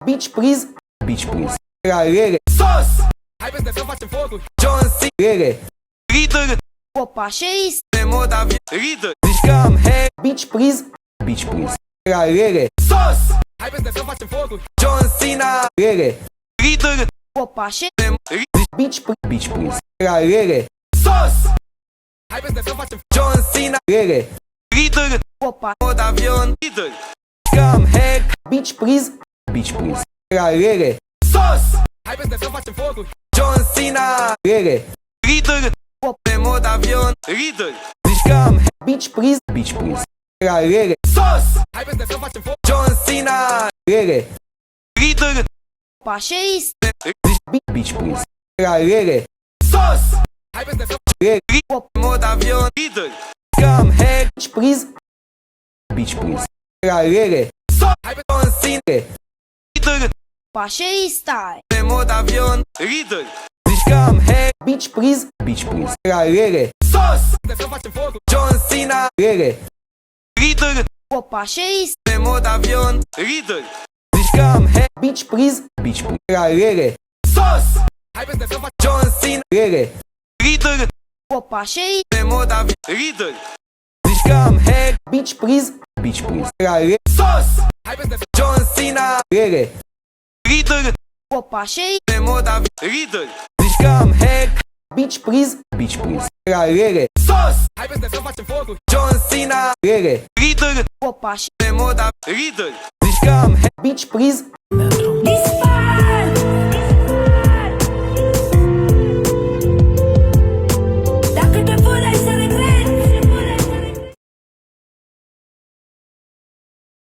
Beach please. Beach please. Lele. Sus! Hai peste să facem focul. John C. Lele. Leader. Opa, ce este? Pe mod avion. Leader. Zici că am hey. Beach please. Beach please. Lele. Sus! Hai peste să facem focul. John Cena. Lele. Leader. Opa, ce? Beach please. Beach please. Lele. Sus! Hai peste să facem John Cena. Lele. Leader. Opa, Mod avion. Leader. Zici că am hey. Beach please. Beach please. Lele. Sus! Hai peste să facem focul. John Cena. Lele. Leader. Pe mod avion. Leader. Zici că am Beach please. Beach please. Lele. Sus! Hai peste să facem focul. John Cena. Lele. Leader. opa, ce este? Beach please. Lele. Sus! Hai peste să Lele. Pe mod avion. Leader. Zici că am hey. Beach please. Beach please. Lele. Sus! Hai pe John Cena. Leader. Opa, ce este? Pe mod avion. Leader. Zici că am hey. Beach please. Beach please. Lele. Sus! Să facem focul. John Cena. Lele. Leader. Opa, ce este? Pe mod avion. Leader. Zici că am hey. Beach please. Beach please. Lele. Sus! Hai peste să facem John Cena. Lele. Leader. Opa, ce este? Pe mod avion. Leader. Zici că am hey. Beach please. Beach please. Lele. Sus! Hai peste John Cena. Lele. Leader. Opa, ce este? Pe mod avion. Leader. Zici că am hey. Beach please. Beach please. Lele. Sus! Hai peste să facem focul. John Cena. Lele. Leader. Opa, ce? Pe mod avion. Leader. Zici că am hey. Beach please. Metro.